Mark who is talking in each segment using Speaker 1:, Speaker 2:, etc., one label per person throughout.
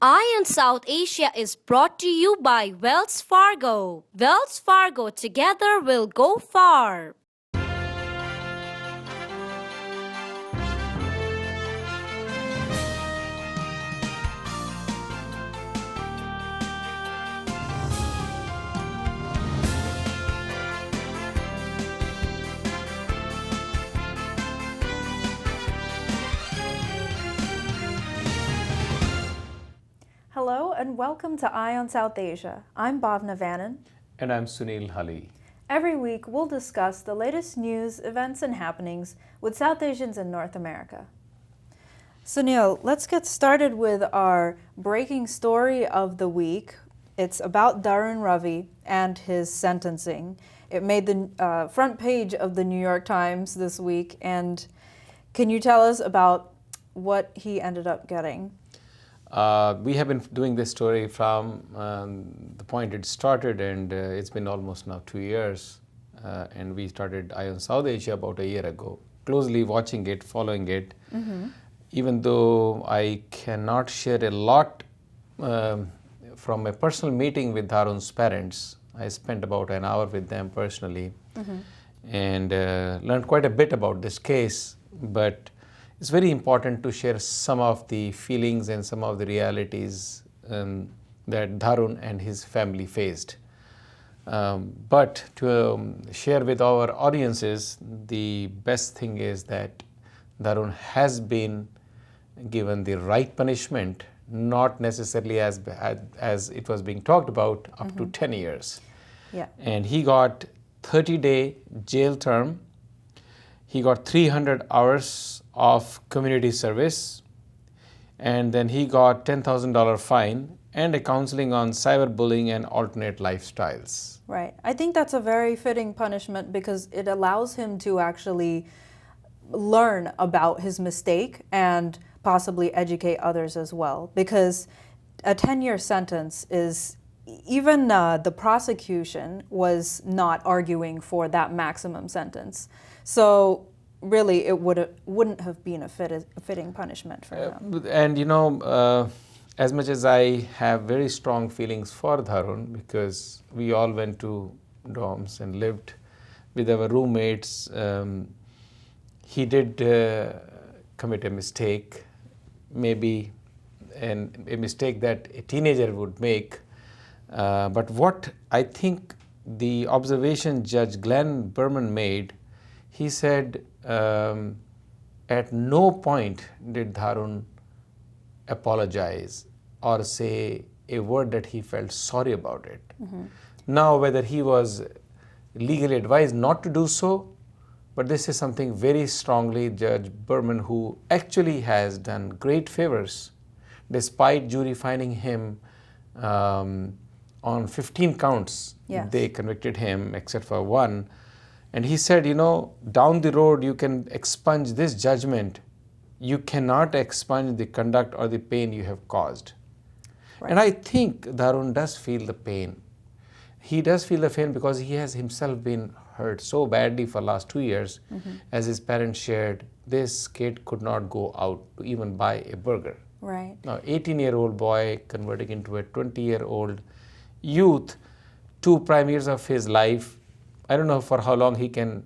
Speaker 1: Eye on South Asia is brought to you by Wells Fargo. Wells Fargo, together we'll go far.
Speaker 2: Hello and welcome to Eye on South Asia. I'm Bhavna Vanan.
Speaker 3: And I'm Sunil Hali.
Speaker 2: Every week we'll discuss the latest news, events, and happenings with South Asians in North America. Sunil, let's get started with our breaking story of the week. It's about Dharun Ravi and his sentencing. It made the front page of the New York Times this week. And can you tell us about what he ended up getting?
Speaker 3: We have been doing this story from the point it started, and it's been almost now 2 years. And we started Eye on South Asia about a year ago, closely watching it, following it. Mm-hmm. Even though I cannot share a lot from a personal meeting with Dharun's parents, I spent about an hour with them personally, mm-hmm. and learned quite a bit about this case. But it's very important to share some of the feelings and some of the realities that Dharun and his family faced. But to share with our audiences, the best thing is that Dharun has been given the right punishment, not necessarily as it was being talked about, up mm-hmm. to 10 years.
Speaker 2: Yeah.
Speaker 3: And he got 30-day jail term. He got 300 hours of community service, and then he got $10,000 fine and a counseling on cyberbullying and alternate lifestyles.
Speaker 2: Right. I think that's a very fitting punishment because it allows him to actually learn about his mistake and possibly educate others as well. Because a 10-year sentence is, even the prosecution was not arguing for that maximum sentence. So really, it wouldn't have been a fitting punishment for him.
Speaker 3: And as much as I have very strong feelings for Dharun, because we all went to dorms and lived with our roommates, he did commit a mistake, maybe a mistake that a teenager would make. But what I think the observation Judge Glenn Berman made, he said, at no point did Dharun apologize or say a word that he felt sorry about it. Mm-hmm. Now, whether he was legally advised not to do so, but this is something very strongly Judge Berman, who actually has done great favors, despite jury finding him on 15 counts. Yes. They convicted him except for one. And he said, down the road you can expunge this judgment. You cannot expunge the conduct or the pain you have caused. Right. And I think Dharun does feel the pain. He does feel the pain because he has himself been hurt so badly for the last 2 years. Mm-hmm. As his parents shared, this kid could not go out to even buy a burger.
Speaker 2: Right.
Speaker 3: Now, 18-year-old boy converting into a 20-year-old youth, 2 prime years of his life. I don't know for how long he can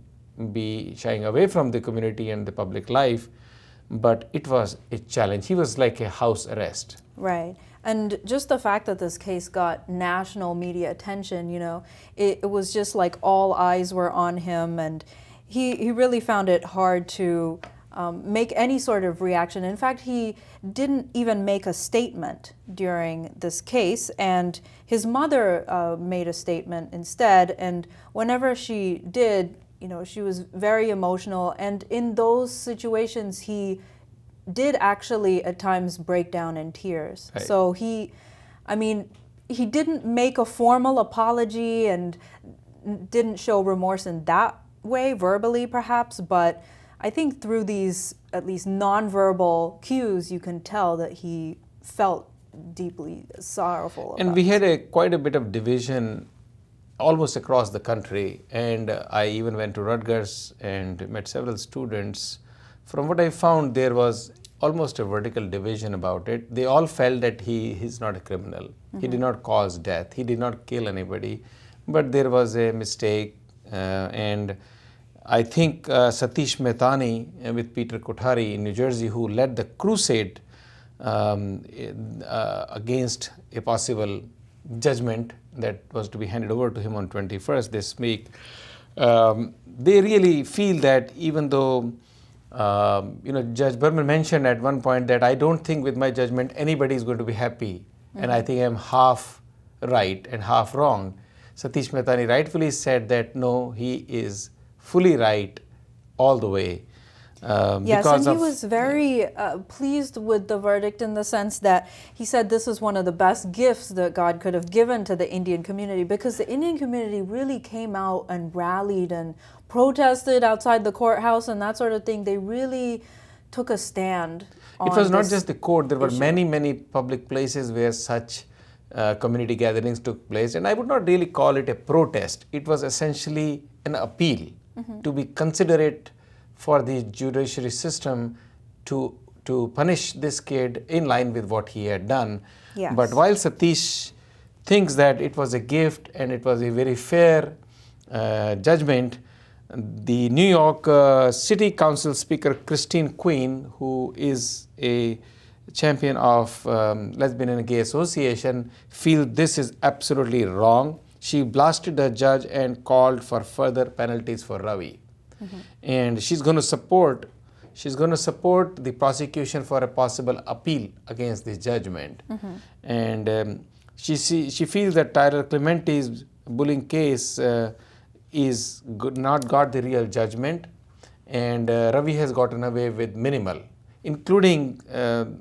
Speaker 3: be shying away from the community and the public life, but it was a challenge. He was like a house arrest.
Speaker 2: Right. And just the fact that this case got national media attention, it was just like all eyes were on him, and he really found it hard to make any sort of reaction. In fact, he didn't even make a statement during this case, and his mother made a statement instead, and whenever she did, she was very emotional, and in those situations he did actually at times break down in tears. Right. So he didn't make a formal apology and didn't show remorse in that way, verbally perhaps, but I think through these at least nonverbal cues, you can tell that he felt deeply sorrowful.
Speaker 3: And we had quite a bit of division almost across the country. And I even went to Rutgers and met several students. From what I found, there was almost a vertical division about it. They all felt that he's not a criminal. He did not cause death. He did not kill anybody. But there was a mistake, and I think Satish Mehtani with Peter Kothari in New Jersey, who led the crusade against a possible judgment that was to be handed over to him on 21st this week, they really feel that even though Judge Berman mentioned at one point that I don't think with my judgment anybody is going to be happy, and I think I'm half right and half wrong. Satish Mehtani rightfully said that no, he is fully right all the way.
Speaker 2: Yes, and he was very pleased with the verdict in the sense that he said this is one of the best gifts that God could have given to the Indian community, because the Indian community really came out and rallied and protested outside the courthouse and that sort of thing. They really took a stand on
Speaker 3: It was not
Speaker 2: this
Speaker 3: just the court. There were
Speaker 2: issue.
Speaker 3: many public places where such community gatherings took place, and I would not really call it a protest. It was essentially an appeal to be considerate for the judiciary system to punish this kid in line with what he had done.
Speaker 2: Yes.
Speaker 3: But while Satish thinks that it was a gift and it was a very fair judgment, the New York City Council Speaker Christine Quinn, who is a champion of Lesbian and Gay Association, feels this is absolutely wrong. She blasted the judge and called for further penalties for Ravi. And she's going to support the prosecution for a possible appeal against this judgment. And she feels that Tyler Clementi's bullying case is not got the real judgment, and Ravi has gotten away with minimal, including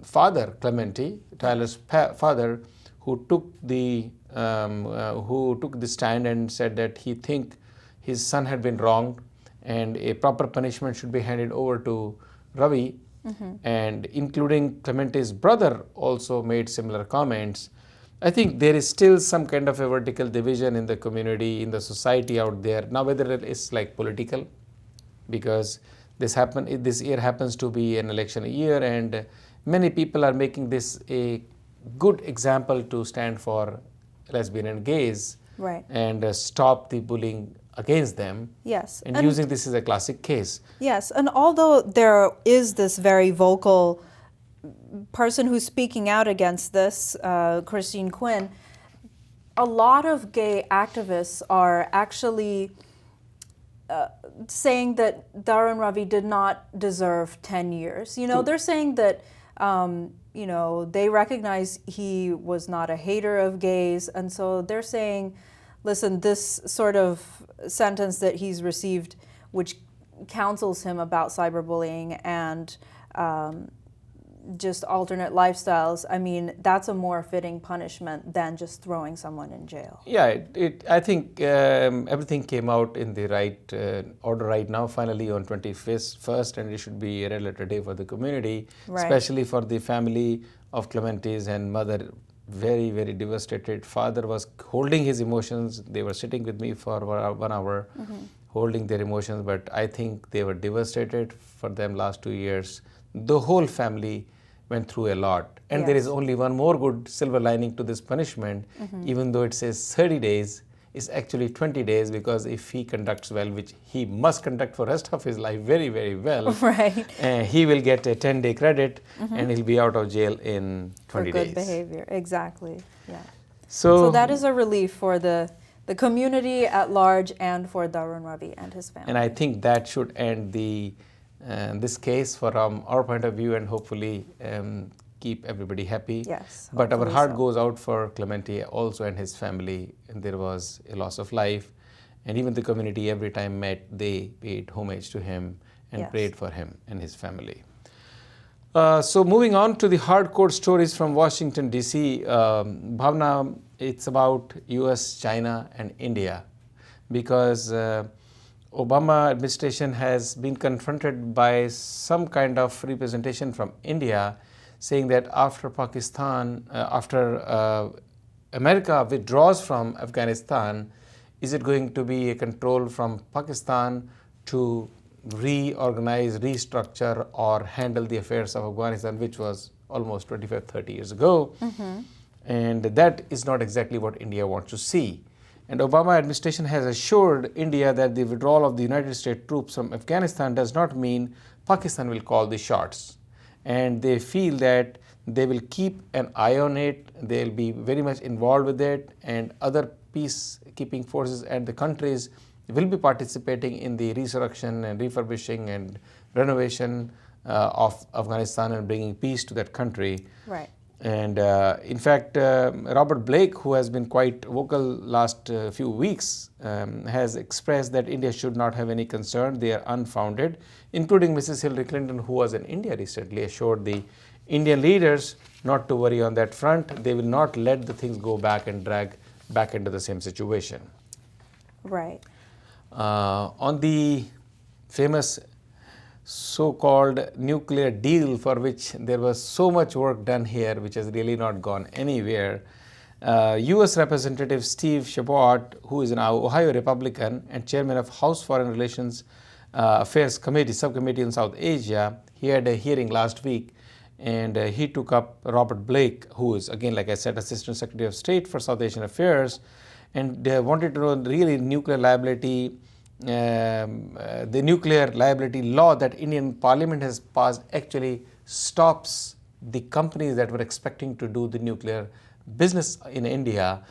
Speaker 3: Father Clementi, Tyler's father, who took the stand and said that he think his son had been wronged and a proper punishment should be handed over to Ravi, and including Clementi's brother also made similar comments. I think there is still some kind of a vertical division in the community, in the society out there. Now, whether it's like political, because this year happens to be an election year, and many people are making this a good example to stand for lesbian and gays,
Speaker 2: Right.
Speaker 3: and stop the bullying against them.
Speaker 2: Yes.
Speaker 3: And using this as a classic case.
Speaker 2: Yes, and although there is this very vocal person who's speaking out against this, Christine Quinn, a lot of gay activists are actually saying that Dharun Ravi did not deserve 10 years. They're saying that, they recognize he was not a hater of gays, and so they're saying, listen, this sort of sentence that he's received, which counsels him about cyberbullying and just alternate lifestyles, I mean, that's a more fitting punishment than just throwing someone in jail.
Speaker 3: Yeah, I think everything came out in the right order right now, finally on 21st, and it should be a relative day for the community,
Speaker 2: Right.
Speaker 3: especially for the family of Clementi's and mother. Very devastated. Father was holding his emotions. They were sitting with me for 1 hour, holding their emotions, but I think they were devastated for them last 2 years. The whole family went through a lot. And there
Speaker 2: Yes.
Speaker 3: is only one more good silver lining to this punishment, even though it says 30 days, it's actually 20 days, because if he conducts well, which he must conduct for the rest of his life very well,
Speaker 2: Right.
Speaker 3: he will get a 10-day credit and he'll be out of jail in 20
Speaker 2: For good
Speaker 3: days.
Speaker 2: behavior, exactly. Yeah.
Speaker 3: So
Speaker 2: So that is a relief for the community at large and for Dharun Ravi and his family.
Speaker 3: And I think that should end this case from our point of view, and hopefully keep everybody happy.
Speaker 2: Yes,
Speaker 3: But our
Speaker 2: hopefully
Speaker 3: heart
Speaker 2: so.
Speaker 3: goes out for Clementi also and his family. And there was a loss of life, and even the community every time met, they paid homage to him and
Speaker 2: Yes.
Speaker 3: prayed for him and his family. So moving on to the hardcore stories from Washington DC, Bhavna, it's about US, China and India, because Obama administration has been confronted by some kind of representation from India saying that after America withdraws from Afghanistan, is it going to be a control from Pakistan to reorganize, restructure, or handle the affairs of Afghanistan, which was almost 25, 30 years ago. And that is not exactly what India wants to see. And Obama administration has assured India that the withdrawal of the United States troops from Afghanistan does not mean Pakistan will call the shots. And they feel that they will keep an eye on it, they'll be very much involved with it, and other peacekeeping forces and the countries will be participating in the resurrection and refurbishing and renovation of Afghanistan and bringing peace to that country.
Speaker 2: Right.
Speaker 3: And in fact, Robert Blake, who has been quite vocal last few weeks, has expressed that India should not have any concern. They are unfounded, including Mrs. Hillary Clinton, who was in India recently, assured the Indian leaders not to worry on that front. They will not let the things go back and drag back into the same situation.
Speaker 2: Right.
Speaker 3: On the famous so-called nuclear deal, for which there was so much work done here, which has really not gone anywhere, U.S. Representative Steve Chabot, who is an Ohio Republican and chairman of House Foreign Relations Affairs Committee, Subcommittee on South Asia, he had a hearing last week, and he took up Robert Blake, who is, again, like I said, Assistant Secretary of State for South Asian Affairs, and wanted to know really nuclear liability, the nuclear liability law that Indian Parliament has passed actually stops the companies that were expecting to do the nuclear business in India,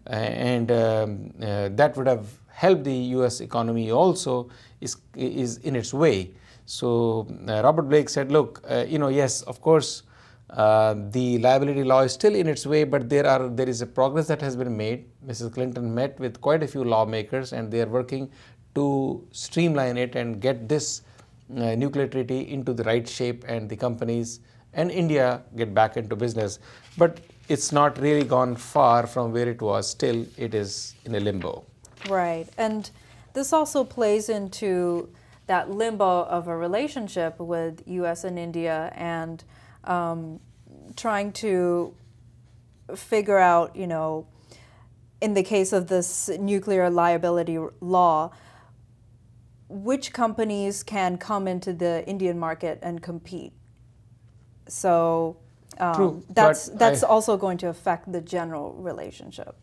Speaker 3: and that would have helped the U.S. economy also is in its way. So Robert Blake said, look, yes, of course, the liability law is still in its way, but there is a progress that has been made. Mrs. Clinton met with quite a few lawmakers, and they are working to streamline it and get this nuclear treaty into the right shape, and the companies and India get back into business. But it's not really gone far from where it was. Still, it is in a limbo.
Speaker 2: Right. And this also plays into that limbo of a relationship with U.S. and India, and trying to figure out, in the case of this nuclear liability law, which companies can come into the Indian market and compete. So
Speaker 3: True,
Speaker 2: that's also going to affect the general relationship.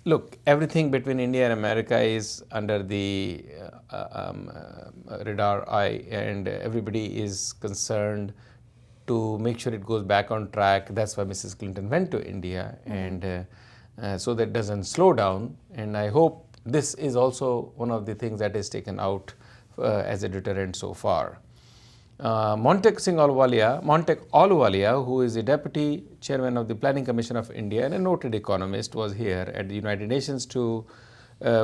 Speaker 3: Look, everything between India and America is under the radar eye, and everybody is concerned to make sure it goes back on track. That's why Mrs. Clinton went to India, and so that doesn't slow down. And I hope this is also one of the things that is taken out as a deterrent so far. Montek Ahluwalia, who is the Deputy Chairman of the Planning Commission of India and a noted economist, was here at the United Nations to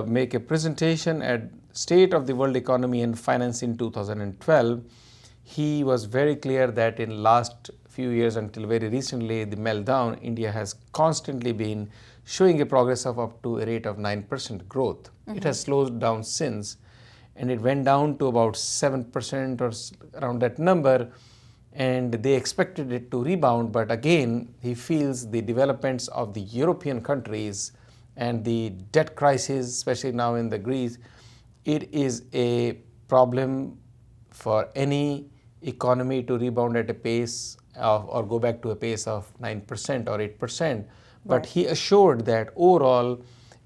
Speaker 3: make a presentation at State of the World Economy and Finance in 2012. He was very clear that in last few years until very recently, the meltdown, India has constantly been showing a progress of up to a rate of 9% growth. It has slowed down since, and it went down to about 7% or around that number, and they expected it to rebound. But again, he feels the developments of the European countries and the debt crisis, especially now in the Greece, it is a problem for any economy to rebound at a pace of, or go back to a pace of 9% or 8%. But
Speaker 2: Right.
Speaker 3: he assured that overall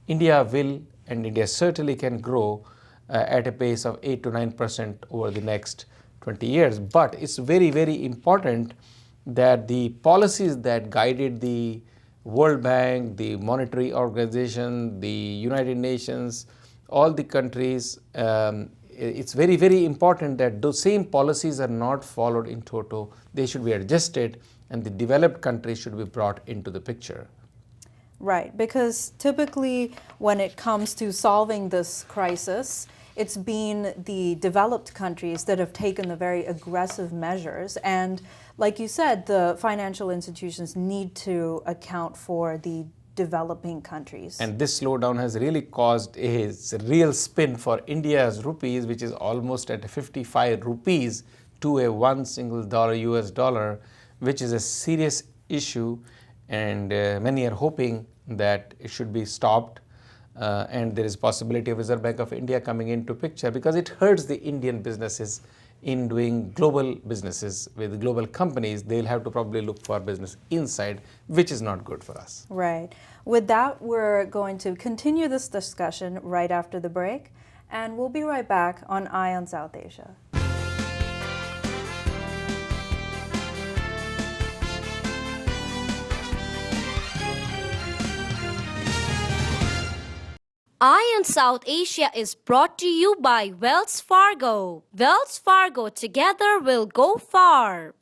Speaker 3: India will, and India certainly can grow at a pace of 8 to 9% over the next 20 years. But it's very, very important that the policies that guided the World Bank, the Monetary Organization, the United Nations, all the countries, it's very, very important that those same policies are not followed in toto. They should be adjusted, and the developed countries should be brought into the picture.
Speaker 2: Right, because typically when it comes to solving this crisis, it's been the developed countries that have taken the very aggressive measures. And like you said, the financial institutions need to account for the developing countries.
Speaker 3: And this slowdown has really caused a real spin for India's rupees, which is almost at 55 rupees to a one single dollar US dollar, which is a serious issue, and many are hoping that it should be stopped. and there is possibility of Reserve Bank of India coming into picture, because it hurts the Indian businesses in doing global businesses with global companies. They'll have to probably look for business inside, which is not good for us.
Speaker 2: Right. With that, we're going to continue this discussion right after the break, and we'll be right back on Eye on South Asia.
Speaker 1: Eye on South Asia is brought to you by Wells Fargo. Wells Fargo, together we'll go far.